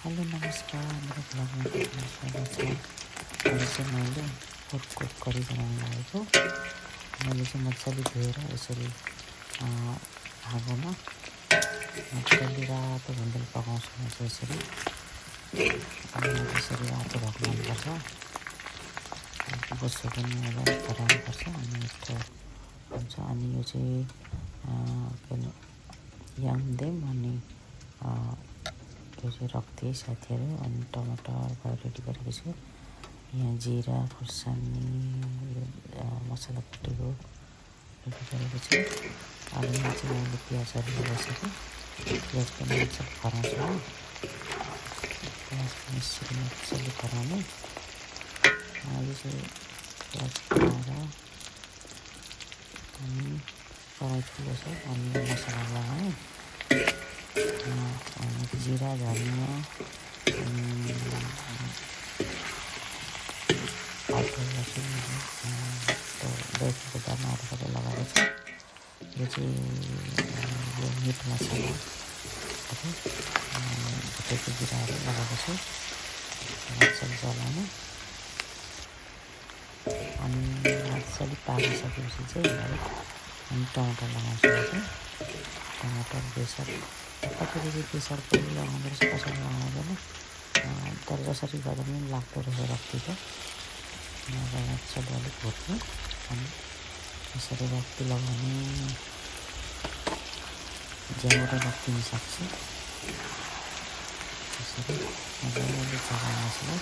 Hello नमस्कार, मेरो ब्लगमा तपाईँलाई स्वागत छ। अहिले चाहिँ मैले पोर्कको करी बनाउन लागेको। मैले चाहिँ मजाले धोएर यसरी आगोमा मजाले रातो भन्दै पकाउँछु म चाहिँ यसरी। यसरी रातो भएको मनपर्छ, बोसो पनि होला हराउनुपर्छ अनि मिठो हुन्छ। अनि यो चाहिँ यामदेम अनि यो चाहिँ रक्ती साथीहरू। अनि टमाटर भयो रेडी गरेको छु। यहाँ जिरा खुर्सानी मसला कुटेको रेडी गरेको छु। अब यहाँ चाहिँ मैले प्याजहरू लगाइसकेँ। प्याज पनि मजाले खराउँछु हो, प्याज पनि यसरी मजाले खराउने। यो चाहिँ प्याज खराएर अनि कराई ठुलो छ अनि मसला लगाएँ। जिरा धनिया अदुवा लसुन बेसीको दानाहरू सबै लगाएको छु। यो चाहिँ यो मिट मसला भुटेको जिराहरू लगाएको छु। मजाले चलाउने अनि मजाले पाकिसकेपछि चाहिँ अनि टमाटर लगाउँछु। चाहिँ टमाटर बेसार कतिले चाहिँ बेसार पनि लगाउँदो रहेछ, कसैले लगाउँदैन। तर जसरी गर्दा पनि लाग्दो रहेछ रक्ती त। मजाले अलिक भुट्नु अनि यसरी रक्ती लगाउने, ज्याबाट रक्ती सक्छ यसरी मजाले चलाउनु यसलाई।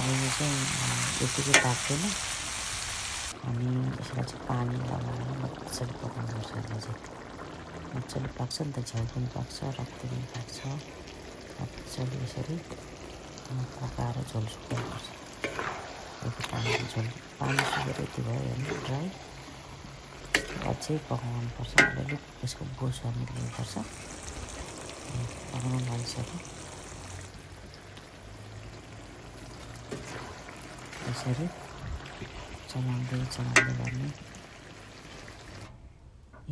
यो चाहिँ यतिकै पाक्दैन अनि यसलाई चाहिँ पानी लगाएर मजाले पकाउनुपर्छ। यसलाई चाहिँ मजाले पाक्छ नि त, झ्याउ पनि पाक्छ रक्ती पनि पाक्छ। मजाले यसरी पकाएर झोल सुकाउनुपर्छ। पानी सुकेर यति भयो भने ड्राई अझै पकाउनुपर्छ। अलिअलि यसको बोसो निक्लिनुपर्छ। पकाउनु लागिसक्यो। यसरी चलाउँदै गर्ने।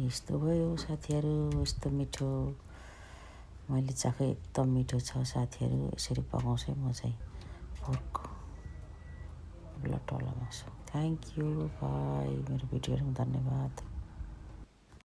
यस्तो भयो साथीहरू, यस्तो मिठो मैले चाखेँ, एकदम मिठो छ साथीहरू। यसरी पकाउँछु म चाहिँ पोर्क ब्लड वाला मासु। Thank you, by. मेरो भिडियोहरू धन्यवाद।